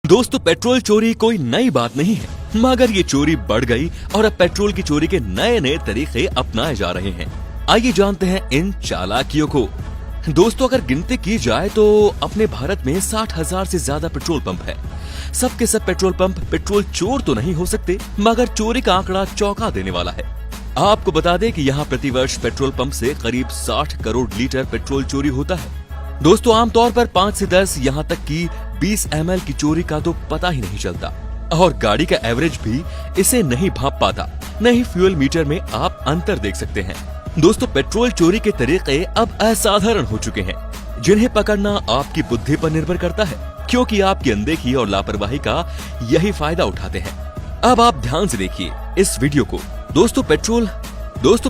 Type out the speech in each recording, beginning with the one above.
दोस्तों, पेट्रोल चोरी कोई नई बात नहीं है, मगर ये चोरी बढ़ गई और अब पेट्रोल की चोरी के नए नए तरीके अपनाए जा रहे हैं। आइए जानते हैं इन चालाकियों को। दोस्तों, अगर गिनती की जाए तो अपने भारत में 60,000 से ज्यादा पेट्रोल पंप है। सबके सब पेट्रोल पंप पेट्रोल चोर तो नहीं हो सकते, मगर चोरी का आंकड़ा चौंका देने वाला है। आपको बता दें कि यहाँ प्रतिवर्ष पेट्रोल पंप से करीब 60 करोड़ लीटर पेट्रोल चोरी होता है। दोस्तों, आमतौर पर 5 से 10 यहाँ तक कि 20 ml की चोरी का तो पता ही नहीं चलता और गाड़ी का एवरेज भी इसे नहीं भांप पाता। नहीं फ्यूल मीटर में आप अंतर देख सकते हैं। दोस्तों, पेट्रोल चोरी के तरीके अब असाधारण हो चुके हैं, जिन्हें पकड़ना आपकी बुद्धि पर निर्भर करता है, क्योंकि आपकी अनदेखी और लापरवाही का यही फायदा उठाते हैं। अब आप ध्यान से देखिए इस वीडियो को। दोस्तों,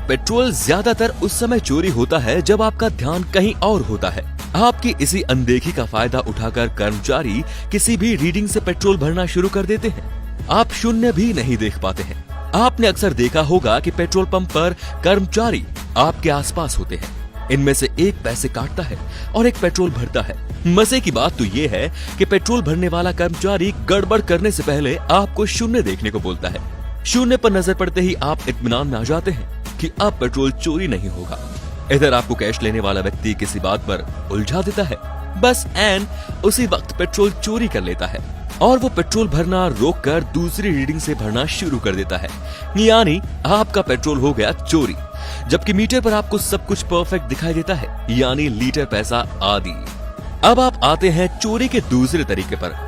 पेट्रोल ज्यादातर उस समय चोरी होता है जब आपका ध्यान कहीं और होता है। आपकी इसी अनदेखी का फायदा उठाकर कर्मचारी किसी भी रीडिंग से पेट्रोल भरना शुरू कर देते हैं। आप शून्य भी नहीं देख पाते हैं। आपने अक्सर देखा होगा कि पेट्रोल पंप पर कर्मचारी आपके आसपास होते हैं। इनमें से एक पैसे काटता है और एक पेट्रोल भरता है। मजे की बात तो ये है कि पेट्रोल भरने वाला कर्मचारी गड़बड़ करने से पहले आपको शून्य देखने को बोलता है। शून्य पर नजर पड़ते ही आप इत्मीनान में आ जाते हैं कि अब पेट्रोल चोरी नहीं होगा। इधर आपको कैश लेने वाला व्यक्ति किसी बात पर उलझा देता है, बस एन उसी वक्त पेट्रोल चोरी कर लेता है और वो पेट्रोल भरना रोककर दूसरी रीडिंग से भरना शुरू कर देता है। यानी आपका पेट्रोल हो गया चोरी, जबकि मीटर पर आपको सब कुछ परफेक्ट दिखाई देता है, यानी लीटर पैसा आदि। अब आप आते हैं चोरी के दूसरे तरीके पर।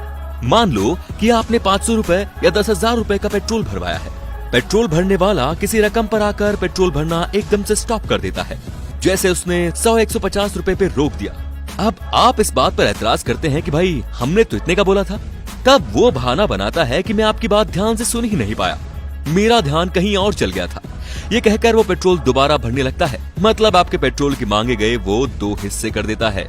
मान लो कि आपने 500 रुपए या 10,000 रुपए का पेट्रोल भरवाया है। पेट्रोल भरने वाला किसी रकम पर आकर पेट्रोल भरना एकदम से स्टॉप कर देता है, जैसे उसने 100-150 रुपए पे रोक दिया। अब आप इस बात पर एतराज करते हैं कि भाई हमने तो इतने का बोला था। तब वो बहाना बनाता है कि मैं आपकी बात ध्यान से सुन ही नहीं पाया, मेरा ध्यान कहीं और चल गया था। ये कहकर वो पेट्रोल दोबारा भरने लगता है। मतलब आपके पेट्रोल की मांगे गए वो 2 हिस्से कर देता है।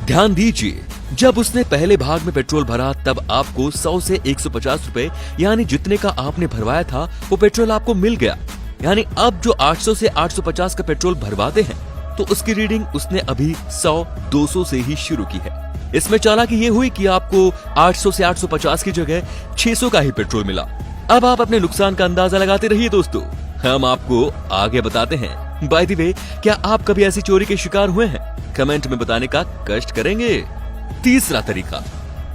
ध्यान दीजिए, जब उसने पहले भाग में पेट्रोल भरा तब आपको 100 से 150 रुपए यानी जितने का आपने भरवाया था वो पेट्रोल आपको मिल गया। यानी अब जो 800 से 850 का पेट्रोल भरवाते हैं तो उसकी रीडिंग उसने अभी 100-200 से ही शुरू की है। इसमें चालाकी ये हुई कि आपको 800 से 850 की जगह 600 का ही पेट्रोल मिला। अब आप अपने नुकसान का अंदाजा लगाते रहिए दोस्तों, हम आपको आगे बताते हैं। बाय द वे, क्या आप कभी ऐसी चोरी के शिकार हुए हैं? कमेंट में बताने का कष्ट करेंगे। तीसरा तरीका।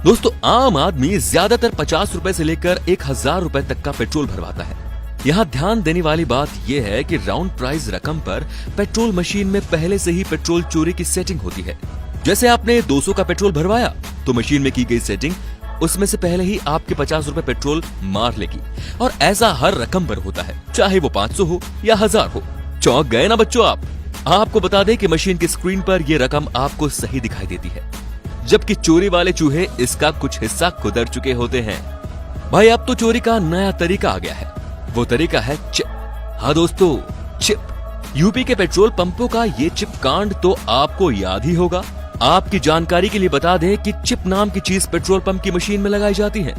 दोस्तों, आम आदमी ज्यादातर 50 रुपए से लेकर 1,000 रुपए तक का पेट्रोल भरवाता है। यहाँ ध्यान देने वाली बात यह है कि राउंड प्राइस रकम पर पेट्रोल मशीन में पहले से ही पेट्रोल चोरी की सेटिंग होती है। जैसे आपने 200 का पेट्रोल भरवाया तो मशीन में की गई सेटिंग उसमें से पहले ही आपके 50 रुपए पेट्रोल मार लेगी, और ऐसा हर रकम पर होता है, चाहे वो 500 हो या 1000 हो। चौंक गए ना बच्चों आप? आपको बता दें कि मशीन की स्क्रीन पर ये रकम आपको सही दिखाई देती है, जबकि चोरी वाले चूहे इसका कुछ हिस्सा खुदर चुके होते हैं। भाई, अब तो चोरी का नया तरीका आ गया है। वो तरीका है चिप। हाँ दोस्तों, चिप। यूपी के पेट्रोल पंपों का ये चिप कांड तो आपको याद ही होगा। आपकी जानकारी के लिए बता दें कि चिप नाम की चीज पेट्रोल पंप की मशीन में लगाई जाती है।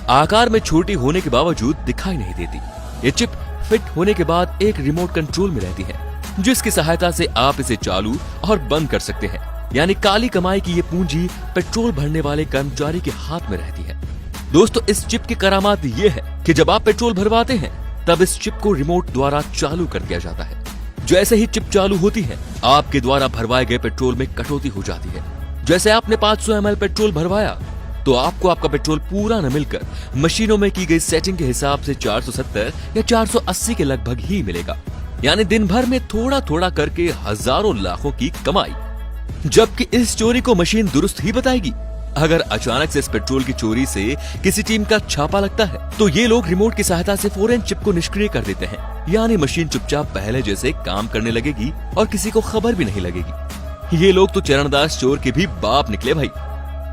आकार में छोटी होने के बावजूद दिखाई नहीं देती। ये चिप फिट होने के बाद एक रिमोट कंट्रोल में रहती है, जिसकी सहायता से आप इसे चालू और बंद कर सकते हैं। यानी काली कमाई की ये पूंजी पेट्रोल भरने वाले कर्मचारी के हाथ में रहती है। दोस्तों, इस चिप की करामात ये है कि जब आप पेट्रोल भरवाते हैं तब इस चिप को रिमोट द्वारा चालू कर दिया जाता है। जैसे ही चिप चालू होती है, आपके द्वारा भरवाए गए पेट्रोल में कटौती हो जाती है। जैसे आपने 500 ml पेट्रोल भरवाया तो आपको आपका पेट्रोल पूरा न मिलकर मशीनों में की गई सेटिंग के हिसाब से 470 या 480 के लगभग ही मिलेगा। यानी दिन भर में थोड़ा थोड़ा करके हजारों लाखों की कमाई, जबकि इस चोरी को मशीन दुरुस्त ही बताएगी। अगर अचानक से इस पेट्रोल की चोरी से किसी टीम का छापा लगता है तो ये लोग रिमोट की सहायता से फौरन चिप को निष्क्रिय कर देते हैं। यानी मशीन चुपचाप पहले जैसे काम करने लगेगी और किसी को खबर भी नहीं लगेगी। ये लोग तो चरणदास चोर के भी बाप निकले भाई।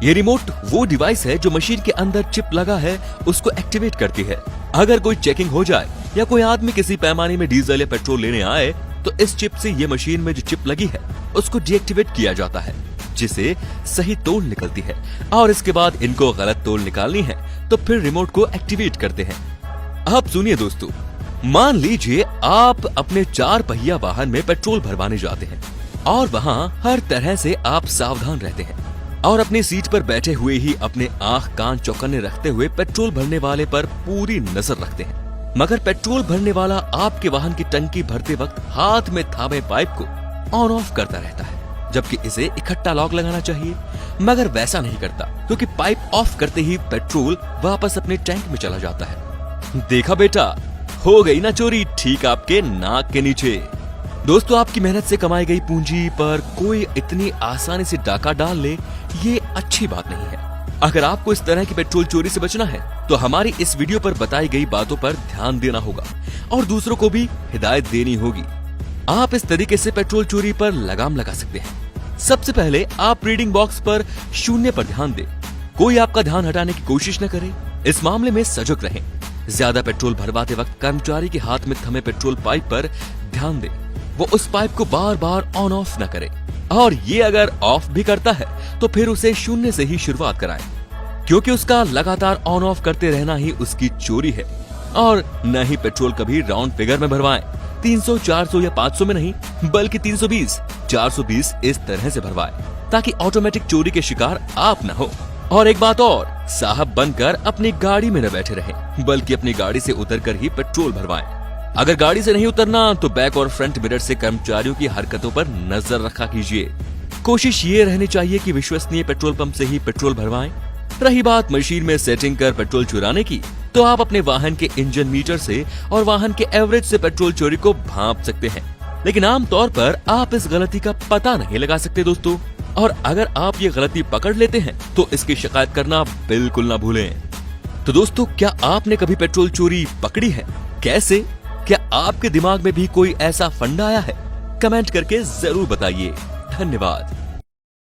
ये रिमोट वो डिवाइस है जो मशीन के अंदर चिप लगा है उसको एक्टिवेट करती है। अगर कोई चेकिंग हो जाए या कोई आदमी किसी पैमाने में डीजल या पेट्रोल लेने आए तो इस चिप से ये मशीन में जो चिप लगी है उसको डीएक्टिवेट किया जाता है, जिसे सही तोल निकलती है। और इसके बाद इनको गलत तोल निकालनी है तो फिर रिमोट को एक्टिवेट करते हैं। अब सुनिए दोस्तों, मान लीजिए आप अपने 4 पहिया वाहन में पेट्रोल भरवाने जाते हैं और वहाँ हर तरह से आप सावधान रहते हैं। और अपनी सीट पर बैठे हुए ही अपने आंख कान चौकन्ने रखते हुए पेट्रोल भरने वाले पर पूरी नजर रखते हैं। मगर पेट्रोल भरने वाला आपके वाहन की टंकी भरते वक्त हाथ में थामे पाइप को ऑन ऑफ करता रहता है, जबकि इसे इकट्ठा लॉक लगाना चाहिए, मगर वैसा नहीं करता क्योंकि पाइप ऑफ करते ही पेट्रोल वापस अपने टैंक में चला जाता है। देखा बेटा, हो गई ना चोरी ठीक आपके नाक के नीचे। दोस्तों, आपकी मेहनत से कमाई गई पूंजी पर कोई इतनी आसानी से डाका डाल ले, ये अच्छी बात नहीं है। अगर आपको इस तरह की पेट्रोल चोरी से बचना है तो हमारी इस वीडियो पर बताई गई बातों पर ध्यान देना होगा और दूसरों को भी हिदायत देनी होगी। आप इस तरीके से पेट्रोल चोरी पर लगाम लगा सकते हैं। सबसे पहले आप रीडिंग बॉक्स पर 0 पर ध्यान दें। कोई आपका ध्यान हटाने की कोशिश न करे। इस मामले में सजग रहें। ज्यादा पेट्रोल भरवाते वक्त कर्मचारी के हाथ में थमे पेट्रोल पाइप पर ध्यान दें। वो उस पाइप को बार बार ऑन ऑफ न करे, और ये अगर ऑफ भी करता है तो फिर उसे 0 से ही शुरुआत कराएं, क्योंकि उसका लगातार ऑन ऑफ करते रहना ही उसकी चोरी है। और न ही पेट्रोल कभी राउंड फिगर में भरवाएं। 300, 400 या 500 में नहीं, बल्कि 320, 420 इस तरह से भरवाएं, ताकि ऑटोमेटिक चोरी के शिकार आप न हो। और एक बात और, साहब बनकर अपनी गाड़ी में न बैठे रहें, बल्कि अपनी गाड़ी से उतरकर ही पेट्रोल भरवाएं। अगर गाड़ी से नहीं उतरना तो बैक और फ्रंट मिरर से कर्मचारियों की हरकतों पर नजर रखा कीजिए। कोशिश ये रहनी चाहिए कि विश्वसनीय पेट्रोल पंप से ही पेट्रोल भरवाएं। रही बात मशीन में सेटिंग कर पेट्रोल चुराने की, तो आप अपने वाहन के इंजन मीटर से और वाहन के एवरेज से पेट्रोल चोरी को भांप सकते हैं, लेकिन आमतौर पर आप इस गलती का पता नहीं लगा सकते दोस्तों। और अगर आप ये गलती पकड़ लेते हैं तो इसकी शिकायत करना बिल्कुल ना भूलें। तो दोस्तों, क्या आपने कभी पेट्रोल चोरी पकड़ी है? कैसे? क्या आपके दिमाग में भी कोई ऐसा फंडा आया है? कमेंट करके जरूर बताइए। धन्यवाद।